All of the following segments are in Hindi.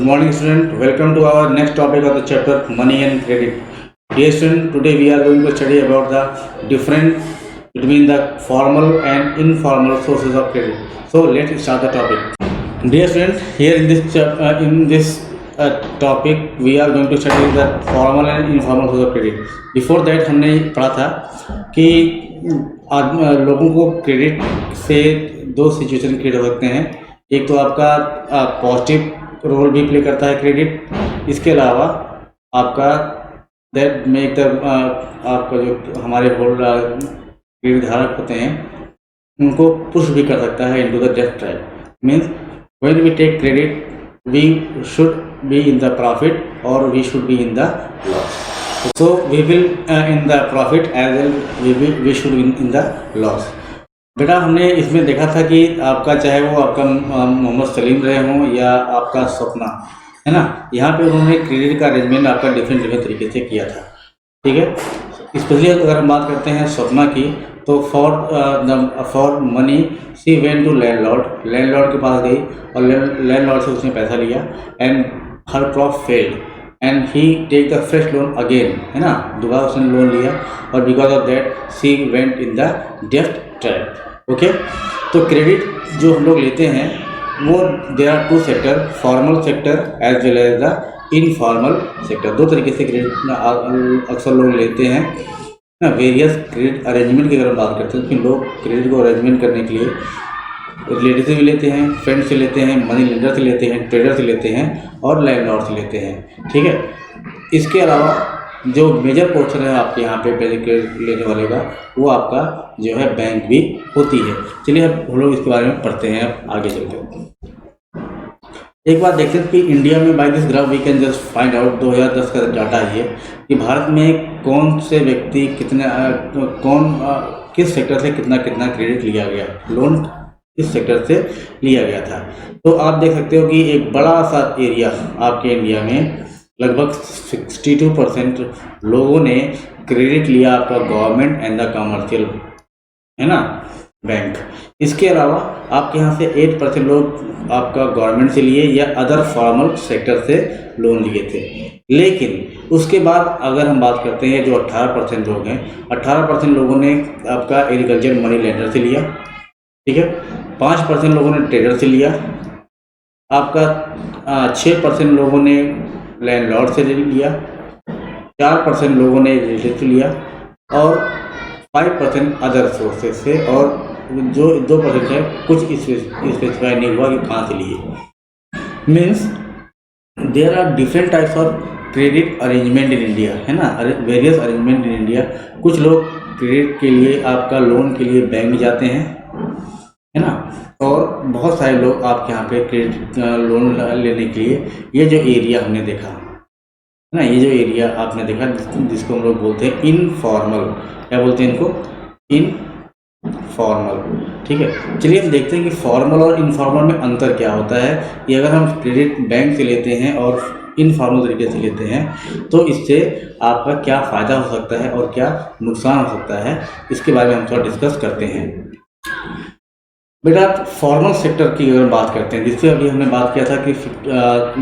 Good morning, student. Welcome to our next topic of the chapter, money and credit. Dear student, today we are going to study about the difference between the formal and informal sources of credit. So let's start the topic. Dear student, here in this topic we are going to study the formal and informal source of credit. Before that हमने पढ़ा था कि लोगों को क्रेडिट से दो सिचुएशन क्रिएट हो सकते हैं। एक तो आपका पॉजिटिव रोल भी प्ले करता है क्रेडिट, इसके अलावा आपका दैट मेक द आपका जो हमारे क्रेडिट धारक होते हैं उनको पुश भी कर सकता है into the debt trap. Means when we take credit we should be in the profit और we should be in the loss. So we will in the profit as well we should in the loss। बेटा हमने इसमें देखा था कि आपका चाहे वो आपका मोहम्मद सलीम रहे हों या आपका सपना, है ना, यहाँ पे उन्होंने क्रेडिट का अरेंजमेंट आपका डिफरेंट तरीके से किया था। ठीक है, स्पेशली अगर हम बात करते हैं सपना की तो for money she went to landlord के पास गई और लैंडलॉर्ड से उसने पैसा लिया and her crop failed and he take the fresh loan again, है ना, दोबारा उसने लोन लिया और because of that she went in the debt trap. Okay, तो क्रेडिट जो हम लोग लेते हैं वो there are two sector, formal sector as well as the informal sector. दो तरीके से क्रेडिट अक्सर लोग लेते हैं ना। वेरियस क्रेडिट अरेंजमेंट की अगर हम बात करते हैं तो लोग क्रेडिट को अरेंजमेंट करने के लिए रिलेटिव से भी लेते हैं, फ्रेंड से लेते हैं, मनी लेंडर से लेते हैं, ट्रेडर से लेते हैं और लैंडलॉर्ड से लेते हैं। ठीक है, इसके अलावा जो मेजर पोर्शन है आपके यहाँ पे पैसे क्रेडिट लेने वाले का वो आपका जो है बैंक भी होती है। चलिए हम लोग इसके बारे में पढ़ते हैं, अब आगे चलते हैं। एक बात देखते हैं कि इंडिया में by this graph we can just find out 2010 का डाटा है कि भारत में कौन से व्यक्ति किस सेक्टर से कितना क्रेडिट लिया गया, लोन इस सेक्टर से लिया गया था। तो आप देख सकते हो कि एक बड़ा सा एरिया आपके इंडिया में लगभग 62% लोगों ने क्रेडिट लिया आपका गवर्नमेंट एंड द कमर्शियल, है ना, बैंक। इसके अलावा आपके यहाँ से 8% लोग आपका गवर्नमेंट से लिए या अदर फॉर्मल सेक्टर से लोन लिए थे। लेकिन उसके बाद अगर हम बात करते हैं जो 18% लोग हैं, 18% लोगों ने आपका एग्रीकल्चर मनी लेंडर से लिया। ठीक है, 5% लोगों ने ट्रेडर से लिया, आपका 6% लोगों ने लैंडलॉर्ड से लिया, 4% लोगों ने रिलेटिव से लिया और 5% अदर सोर्सेज से, और जो 2% है कुछ स्पेसिफाई नहीं हुआ कि कहाँ से लिए। Means there are different types of credit arrangement in India, है ना, वेरियस अरेंजमेंट इन इंडिया। कुछ लोग क्रेडिट के लिए आपका लोन के लिए बैंक जाते हैं, है ना, और बहुत सारे लोग आपके यहाँ पे क्रेडिट लोन लेने के लिए ये जो एरिया हमने देखा, है ना, ये जो एरिया आपने देखा जिसको हम लोग बोलते हैं इनफॉर्मल, क्या बोलते हैं इनको, इनफॉर्मल। ठीक है, चलिए हम देखते हैं कि फॉर्मल और इनफॉर्मल में अंतर क्या होता है। कि अगर हम क्रेडिट बैंक से लेते हैं और इनफॉर्मल तरीके से लेते हैं तो इससे आपका क्या फ़ायदा हो सकता है और क्या नुकसान हो सकता है, इसके बारे में हम थोड़ा डिस्कस करते हैं। बेटा फॉर्मल सेक्टर की अगर बात करते हैं, जिससे अभी हमने बात किया था कि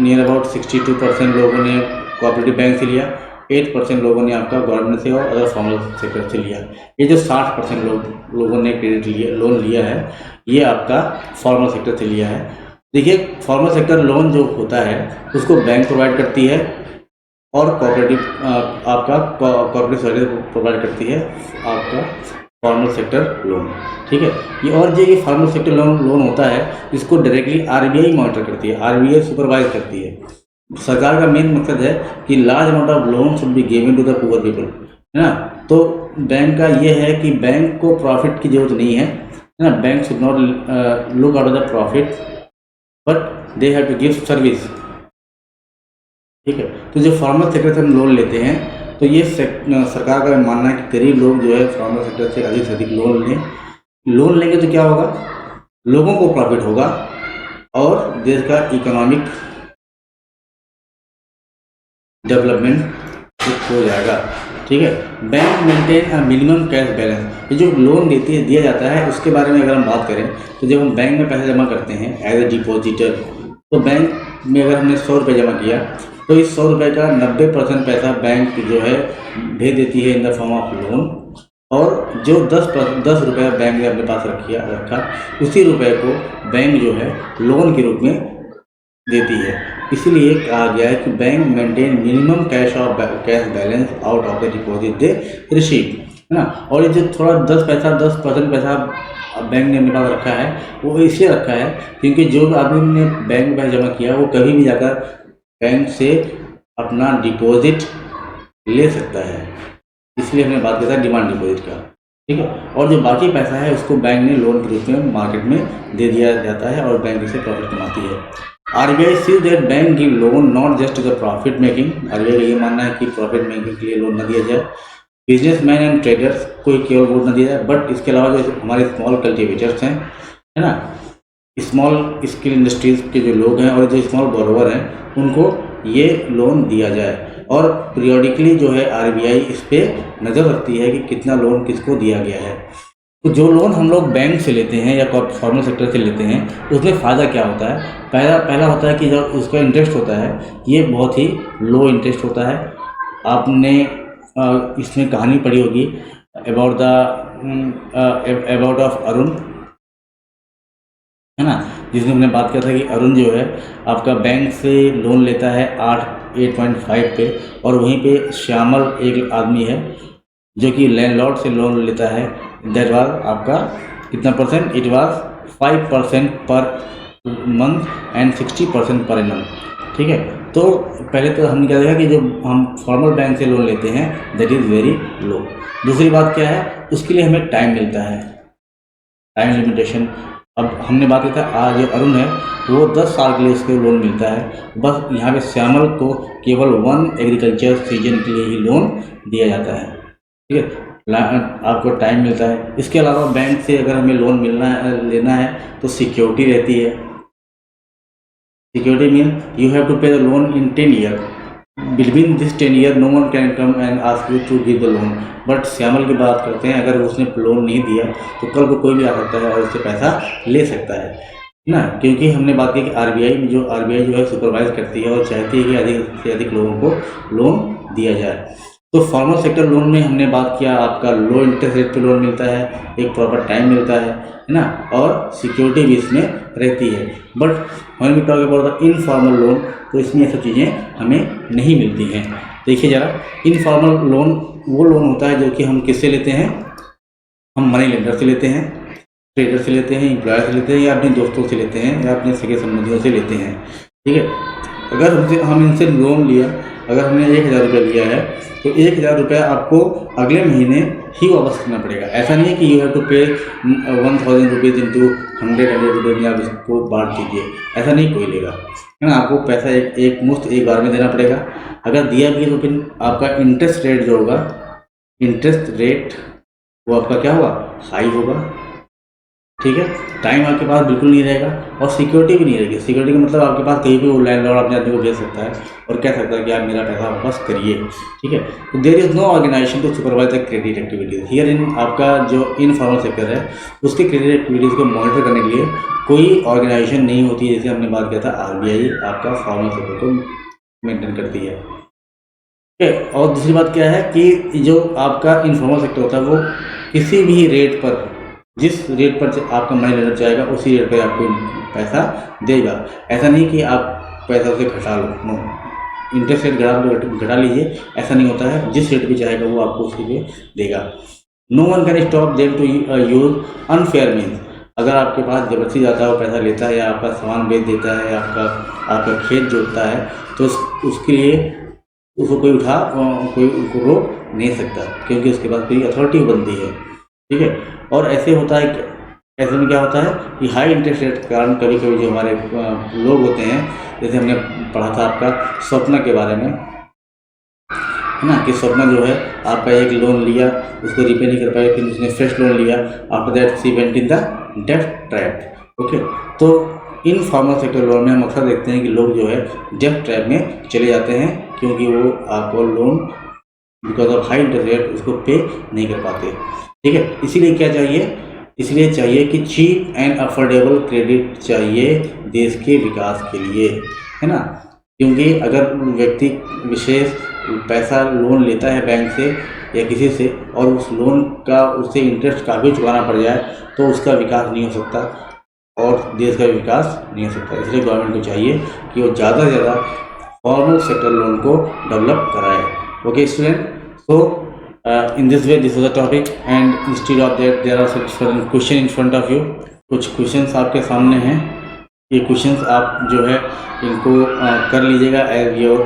नियर अबाउट 62% लोगों ने कोऑपरेटिव बैंक से लिया, 8% लोगों ने आपका गवर्नमेंट से और अदर फॉर्मल सेक्टर से लिया। ये जो 60% लोगों ने क्रेडिट लोन लिया है ये आपका फॉर्मल सेक्टर से लिया है। देखिए फॉर्मल सेक्टर लोन जो होता है उसको बैंक प्रोवाइड करती है और कोऑपरेटिव आपका कोऑपरेटिव सर्विस प्रोवाइड करती है आपका फॉर्मल सेक्टर लोन। ठीक है, ये फॉर्मल सेक्टर लोन होता है इसको डायरेक्टली आरबीआई मॉनिटर करती है, आरबीआई सुपरवाइज करती है। सरकार का मेन मकसद है कि large amount of loan should be given to the poor people, है ना। तो बैंक का ये है कि बैंक को प्रॉफिट की जरूरत नहीं है ना, bank should not look out of the profit but they have to give service. ठीक है, तो जो फॉर्मल सेक्टर से हम लोन लेते हैं तो ये सरकार का मानना है कि गरीब लोग जो है फॉर्मल सेक्टर से अधिक लोन लेंगे तो क्या होगा, लोगों को प्रॉफिट होगा और देश का इकोनॉमिक डेवलपमेंट हो जाएगा। ठीक है, bank maintain a minimum cash balance. ये जो लोन दिया जाता है उसके बारे में अगर हम बात करें तो जब हम बैंक में पैसे जमा करते हैं एज ए डिपॉजिटर तो बैंक में अगर हमने 100 रुपये जमा किया तो इस 100 रुपये का 90% पैसा बैंक जो है भेज देती है in the form of loan, और जो 10 रुपये बैंक ने अपने पास रखा उसी रुपये को बैंक जो है लोन के रूप में देती है। इसीलिए कहा गया है कि bank maintain minimum cash balance out of the deposit they receive, है ना। और ये जो थोड़ा 10% पैसा बैंक ने अपने पास रखा है वो इसलिए रखा है क्योंकि जो आदमी ने बैंक में जमा किया वो कभी भी जाकर बैंक से अपना डिपॉजिट ले सकता है, इसलिए हमने बात किया था डिमांड डिपॉजिट का, ठीक है। और जो बाकी पैसा है उसको बैंक ने लोन के रूप में मार्केट में दे दिया जाता है और बैंक इससे प्रॉफिट कमाती है। RBI sees that bank give loan not just the profit making, RBI का ये मानना है कि प्रॉफिट मेकिंग के लिए लोन न दिया जाए, बिजनेसमैन एंड ट्रेडर्स को केवल वोट न दिया जाए, बट इसके अलावा जो हमारे स्मॉल कल्टिवेटर्स हैं, है ना, स्मॉल स्किल इंडस्ट्रीज के जो लोग हैं और जो स्मॉल बोरोवर हैं उनको ये लोन दिया जाए। और पीरियडिकली जो है RBI इस पर नज़र रखती है कि कितना लोन किसको दिया गया है। तो जो लोन हम लोग बैंक से लेते हैं या फॉर्मल सेक्टर से लेते हैं उसमें फ़ायदा क्या होता है, पहला होता है कि जब उसका इंटरेस्ट होता है ये बहुत ही लो इंटरेस्ट होता है। आपने इसमें कहानी पढ़ी होगी अबाउट ऑफ अरुण, है ना, जिसमें हमने बात किया था कि अरुण जो है आपका बैंक से लोन लेता है 8.5 पे, और वहीं पे श्यामल एक आदमी है जो कि लैंडलॉर्ड से लोन लेता है, दैट वाज आपका कितना percent, it was 5% per month and 60% per annum, ठीक है। तो पहले तो हमने क्या देखा कि जो हम फॉर्मल बैंक से लोन लेते हैं दैट इज़ वेरी लो। दूसरी बात क्या है, उसके लिए हमें टाइम मिलता है, टाइम लिमिटेशन। अब हमने बात की था आज जो अरुण है वो 10 साल के लिए उसको लोन मिलता है, बस यहाँ पे श्यामल को केवल 1 एग्रीकल्चर सीजन के लिए ही लोन दिया जाता है, ठीक है। आपको टाइम मिलता है। इसके अलावा बैंक से अगर हमें लोन लेना है तो सिक्योरिटी रहती है। Security mean you have to pay the loan in 10 year, between this 10 year no one can come and ask you to give the loan. But Shyamal की बात करते हैं, अगर उसने लोन नहीं दिया तो कल को कोई भी आ सकता है और उससे पैसा ले सकता है ना, क्योंकि हमने बात की कि RBI जो है सुपरवाइज करती है और चाहती है कि अधिक से अधिक लोगों को लोन दिया जाए। तो फॉर्मल सेक्टर लोन में हमने बात किया आपका लो इंटरेस्ट रेट पे लोन मिलता है, एक प्रॉपर टाइम मिलता है ना, और सिक्योरिटी भी इसमें रहती है। But when we talk about the informal loan तो इसमें ये सब चीज़ें हमें नहीं मिलती हैं। देखिए ज़रा, इनफॉर्मल लोन वो लोन होता है जो कि हम किससे लेते हैं, हम मनी लेंडर से लेते हैं, ट्रेडर से लेते हैं, एम्प्लॉयर से लेते हैं, या अपने दोस्तों से लेते हैं, या अपने सगे संबंधियों से लेते हैं, ठीक है। अगर हम इनसे लोन लिया, अगर हमने 1000 रुपये लिया है तो 1000 रुपये आपको अगले महीने ही वापस करना पड़ेगा। ऐसा नहीं है कि यू हैव टू पे 1000 रुपीज़ इंटू 100 रुपये में आप इसको बांट दीजिए, ऐसा नहीं कोई लेगा, है ना। आपको पैसा एक मुश्त एक बार में देना पड़ेगा। अगर दिया भी तो फिर आपका इंटरेस्ट रेट जो होगा, इंटरेस्ट रेट वो आपका क्या होगा, हाई होगा, ठीक है। टाइम आपके पास बिल्कुल नहीं रहेगा और सिक्योरिटी भी नहीं रहेगी। सिक्योरिटी का मतलब आपके पास कहीं भी वो लैंडलॉर्ड अपने आदमी को भेज सकता है और कह सकता है कि आप मेरा पैसा वापस करिए, ठीक है। तो there is no organization to supervise the credit activities here in. आपका जो इनफॉर्मल सेक्टर है उसके क्रेडिट एक्टिविटीज़ को मॉनिटर करने के लिए कोई ऑर्गेनाइजेशन नहीं होती है, जैसे हमने बात किया था RBI आपका फॉर्मल सेक्टर को मेंटेन करती है, ठीक है। और दूसरी बात क्या है कि जो आपका इनफॉर्मल सेक्टर होता है वो किसी भी रेट पर, जिस रेट पर आपका मनी लेना चाहेगा उसी रेट पर आपको पैसा देगा। ऐसा नहीं कि आप पैसा उसे घटा लो, नो, इंटरेस्ट रेट घटा लीजिए, ऐसा नहीं होता है। जिस रेट पे चाहेगा वो आपको उसी पे देगा। No one can stop them to use unfair means. अगर आपके पास जबरदस्ती जाता है वो पैसा लेता है या आपका सामान बेच देता है या आपका खेत जोतता है तो उसके लिए उसको कोई उसको रोक नहीं सकता, क्योंकि उसके पास कोई अथॉरिटी बनती है, ठीक है। और ऐसे होता है कि ऐसे में क्या होता है कि हाई इंटरेस्ट रेट के कारण कभी कभी जो हमारे लोग होते हैं, जैसे हमने पढ़ा था आपका स्वप्ना के बारे में, है ना, कि स्वप्ना जो है आपका एक लोन लिया, उसको रिपे नहीं कर पाए, फिर उसने फ्रेश लोन लिया, after that she went in the डेब्ट ट्रैप, ओके। तो इनफॉर्मल सेक्टर लोन में हम अक्सर देखते हैं कि लोग जो है डेब्ट ट्रैप में चले जाते हैं, क्योंकि वो आपको loan because of high interest rate उसको पे नहीं कर पाते, ठीक है। इसीलिए क्या चाहिए, इसलिए चाहिए कि चीप एंड अफोर्डेबल क्रेडिट चाहिए देश के विकास के लिए, है ना। क्योंकि अगर व्यक्ति विशेष पैसा लोन लेता है बैंक से या किसी से और उस लोन का उससे इंटरेस्ट काफ़ी चुकाना पड़ जाए तो उसका विकास नहीं हो सकता और देश का विकास नहीं हो सकता। इसलिए गवर्नमेंट को चाहिए कि वो ज़्यादा से ज़्यादा फॉर्मल सेक्टर लोन को डेवलप कराए। Okay student, so in this way this was the topic and instead of that there are some question in front of you. कुछ क्वेश्चंस आपके सामने हैं, ये क्वेश्चंस आप जो है इनको कर लीजिएगा एज योर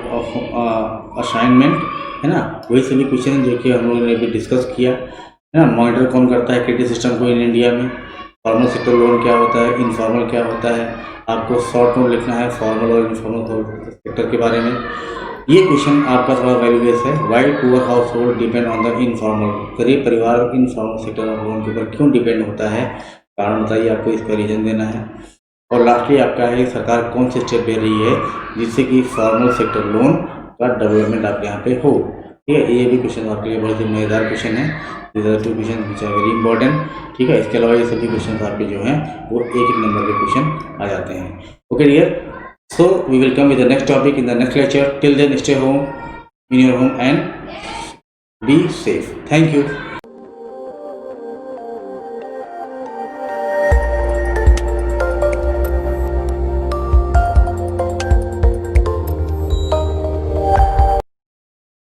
असाइनमेंट, है ना। वही सभी क्वेश्चन जो कि हम लोगों ने अभी डिस्कस किया, है ना। मॉनिटर कौन करता है क्रेडिट सिस्टम को इन इंडिया में, फॉर्मल सेक्टर लोन क्या होता है, इनफॉर्मल क्या होता है, आपको शॉर्ट नोट लिखना है फॉर्मल और इनफॉर्मल सेक्टर के बारे में। ये क्वेश्चन आपका थोड़ा वैल्यूएस है। Why poor household depend on the informal, गरीब परिवार इनफॉर्मल सेक्टर ऑफ लोन के ऊपर क्यों डिपेंड होता है, कारण बताइए, आपको इसका रीजन देना है। और लास्टली आपका है सरकार कौन से स्टेप ले रही है जिससे कि फॉर्मल सेक्टर लोन का डेवलपमेंट आपके यहाँ पे हो। ठीक है, ये भी क्वेश्चन आपके लिए बहुत ही मज़ेदार क्वेश्चन है। These are 2 question which are very important. ठीक है, इसके अलावा ये सभी क्वेश्चन आपके जो हैं वो एक नंबर के क्वेश्चन आ जाते हैं। Okay dear, so we will come with the next topic in the next lecture. Till then, stay home in your home and be safe. Thank you.